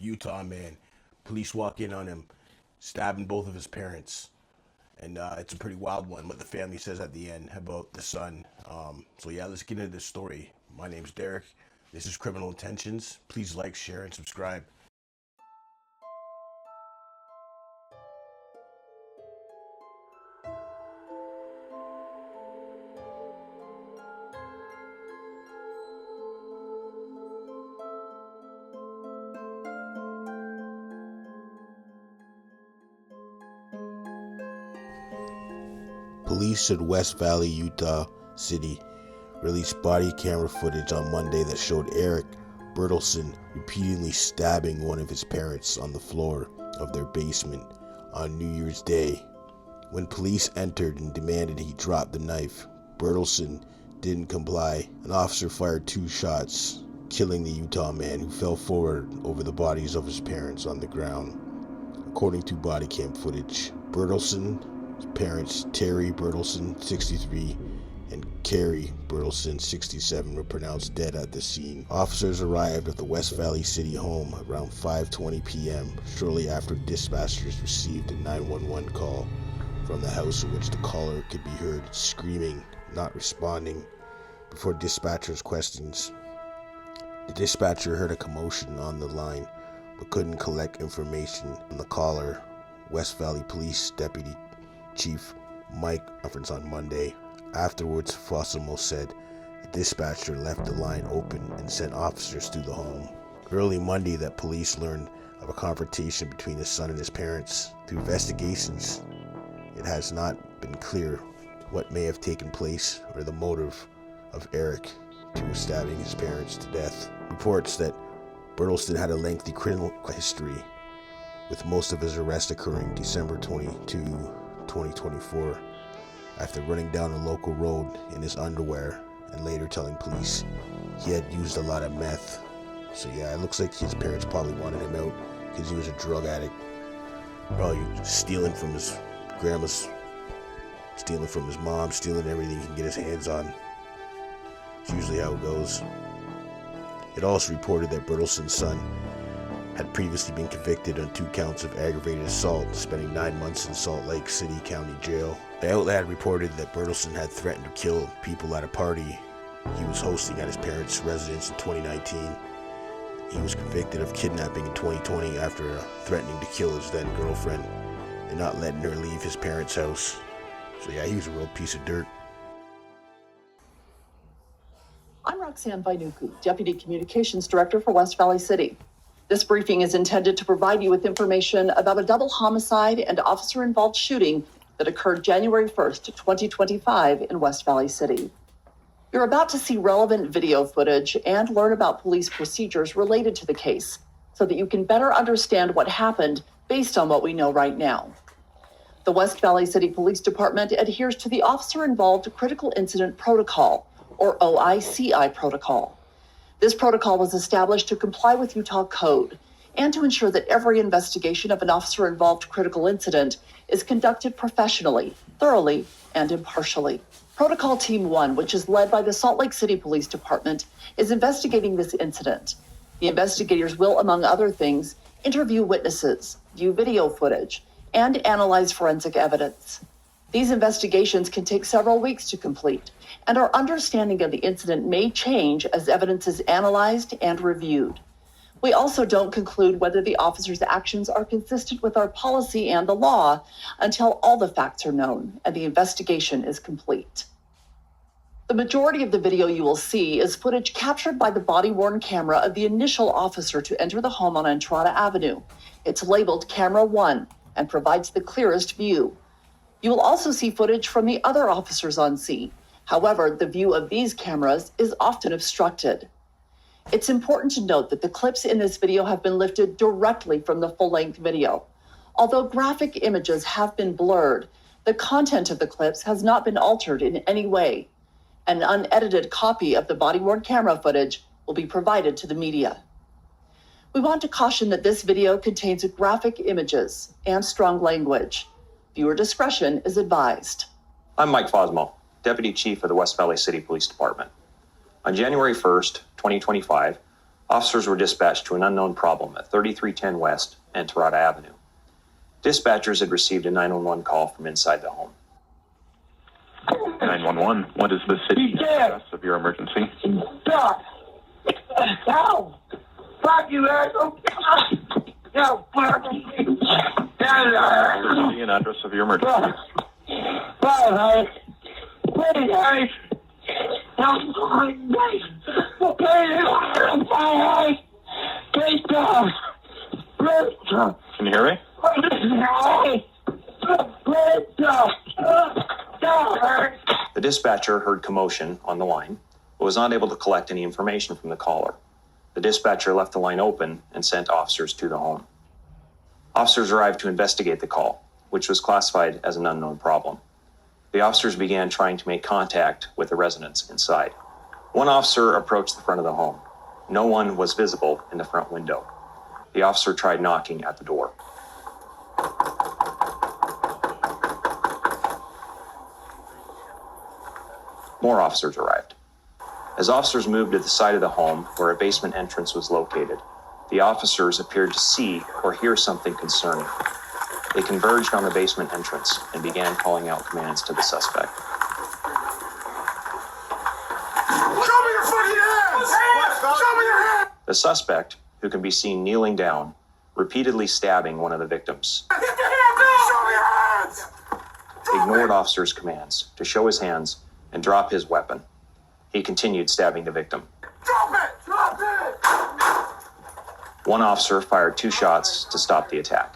Utah man. Police walk in on him, stabbing both of his parents. And it's a pretty wild one, what the family says at the end about the son. So yeah, let's get into this story. My name's Derek. This is Criminal Intentions. Please like, share, and subscribe. Police in West Valley, Utah City released body camera footage on Monday that showed Eric Bertelsen repeatedly stabbing one of his parents on the floor of their basement on New Year's Day. When police entered and demanded he drop the knife, Bertelsen didn't comply. An officer fired 2 shots, killing the Utah man, who fell forward over the bodies of his parents on the ground. According to body cam footage, Bertelsen's parents, Terry Bertelsen, 63, and Carrie Bertelsen, 67, were pronounced dead at the scene. Officers arrived at the West Valley City home around 5:20 p.m., shortly after dispatchers received a 911 call from the house, in which the caller could be heard screaming, not responding. Before dispatchers' questions, the dispatcher heard a commotion on the line, but couldn't collect information on the caller. West Valley Police Deputy Chief Mike reference on Monday. Afterwards, Fossimo said the dispatcher left the line open and sent officers to the home. Early Monday, that police learned of a confrontation between his son and his parents. Through investigations, it has not been clear what may have taken place or the motive of Eric to stabbing his parents to death. Reports that Bertelsen had a lengthy criminal history, with most of his arrests occurring December 22, 2024, after running down a local road in his underwear and later telling police he had used a lot of meth. So yeah, it looks like his parents probably wanted him out because he was a drug addict. Probably stealing from his grandma's, stealing from his mom, stealing everything he can get his hands on. It's usually how it goes. It also reported that Bertelsen's son had previously been convicted on 2 counts of aggravated assault, spending 9 months in Salt Lake City County Jail. The outlet had reported that Bertelsen had threatened to kill people at a party he was hosting at his parents' residence in 2019. He was convicted of kidnapping in 2020 after threatening to kill his then girlfriend and not letting her leave his parents' house. So yeah, he was a real piece of dirt. I'm Roxanne Vainuku, Deputy Communications Director for West Valley City. This briefing is intended to provide you with information about a double homicide and officer-involved shooting that occurred January 1st, 2025 in West Valley City. You're about to see relevant video footage and learn about police procedures related to the case so that you can better understand what happened based on what we know right now. The West Valley City Police Department adheres to the Officer-Involved Critical Incident Protocol, or OICI protocol. This protocol was established to comply with Utah code and to ensure that every investigation of an officer-involved critical incident is conducted professionally, thoroughly, and impartially. Protocol Team 1, which is led by the Salt Lake City Police Department, is investigating this incident. The investigators will, among other things, interview witnesses, view video footage, and analyze forensic evidence. These investigations can take several weeks to complete, and our understanding of the incident may change as evidence is analyzed and reviewed. We also don't conclude whether the officer's actions are consistent with our policy and the law until all the facts are known and the investigation is complete. The majority of the video you will see is footage captured by the body-worn camera of the initial officer to enter the home on Entrada Avenue. It's labeled Camera 1 and provides the clearest view. You will also see footage from the other officers on scene. However, the view of these cameras is often obstructed. It's important to note that the clips in this video have been lifted directly from the full-length video. Although graphic images have been blurred, the content of the clips has not been altered in any way. An unedited copy of the body-worn camera footage will be provided to the media. We want to caution that this video contains graphic images and strong language. Viewer discretion is advised. I'm Mike Fossimo, Deputy Chief of the West Valley City Police Department. On January 1st, 2025, Officers were dispatched to an unknown problem at 3310 West and Tirada Avenue. Dispatchers had received a 911 call from inside the home. 911, what is the city address of your emergency? Stop! No! Fuck you, asshole! No, fuck you! City and address of your emergency. Bye, please, Harry! No, please! Please stop! Please stop! Can you hear me? Please stop! Stop! The dispatcher heard commotion on the line, but was not able to collect any information from the caller. The dispatcher left the line open and sent officers to the home. Officers arrived to investigate the call, which was classified as an unknown problem. The officers began trying to make contact with the residents inside. One officer approached the front of the home. No one was visible in the front window. The officer tried knocking at the door. More officers arrived. As officers moved to the side of the home where a basement entrance was located, the officers appeared to see or hear something concerning. They converged on the basement entrance and began calling out commands to the suspect. Show me your fucking hands! Show me your hands! The suspect, who can be seen kneeling down, repeatedly stabbing one of the victims, Get your hands up! Show me your hands! ignored officers' commands to show his hands and drop his weapon. He continued stabbing the victim. Drop it! Drop it! One officer fired 2 shots to stop the attack.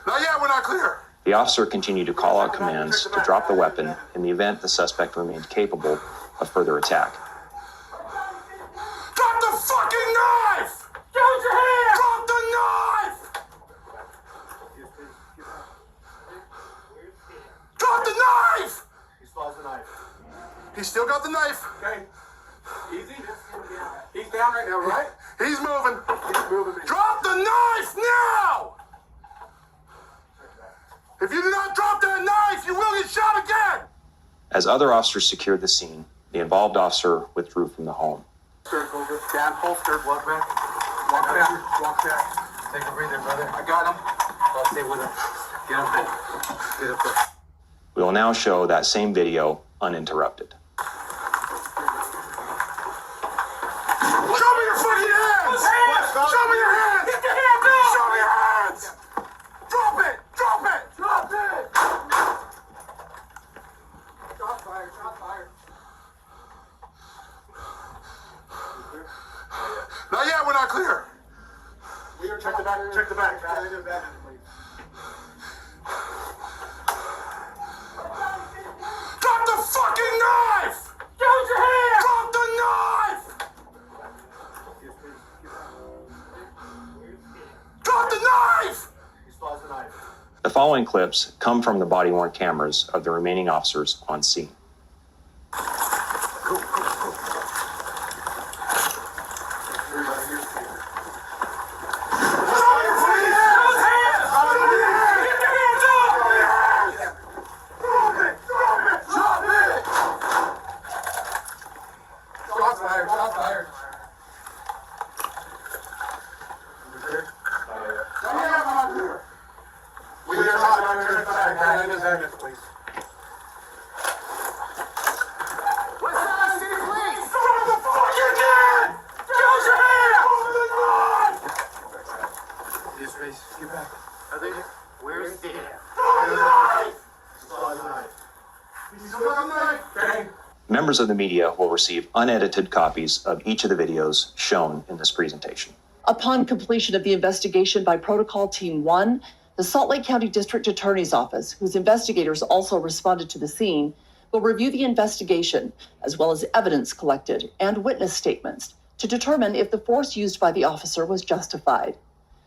Not yet, we're not clear. The officer continued to call out commands to drop the weapon in the event the suspect remained capable of further attack. Drop the fucking knife! Use your hand! Drop the knife! Drop the knife! He still has the knife. He's still got the knife. Okay. Easy. He's down right now, right? He's moving. He's moving. Drop the knife now! If you do not drop that knife, you will get shot again! As other officers secured the scene, the involved officer withdrew from the home. Over. Down, holster, walk back. Walk back. Walk back. Take a breather, brother. I got him. I'll stay with him. Get him. Get up. We will now show that same video uninterrupted. Show me your fucking hands! Show me your hands! Get your hands up! Show me your hands! Drop it! Drop it! Drop it! Shot fired. Shot fired. Not yet, we're not clear. Check the back. Check the back. Drop the fucking knife! Use your hands! Drop the knife! Drop the knife! He still has the knife. The following clips come from the body-worn cameras of the remaining officers on scene. Shots fired. Shots fired. Get back. Where's the knife? Members of the media will receive unedited copies of each of the videos shown in this presentation. Upon completion of the investigation by Protocol Team 1, the Salt Lake County District Attorney's Office, whose investigators also responded to the scene, will review the investigation as well as evidence collected and witness statements to determine if the force used by the officer was justified.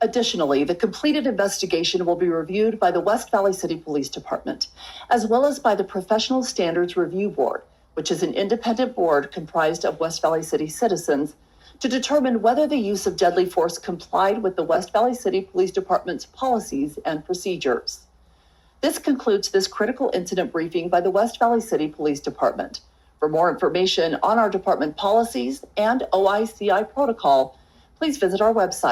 Additionally, the completed investigation will be reviewed by the West Valley City Police Department, as well as by the Professional Standards Review Board, which is an independent board comprised of West Valley City citizens, to determine whether the use of deadly force complied with the West Valley City Police Department's policies and procedures. This concludes this critical incident briefing by the West Valley City Police Department. For more information on our department policies and OICI protocol, please visit our website.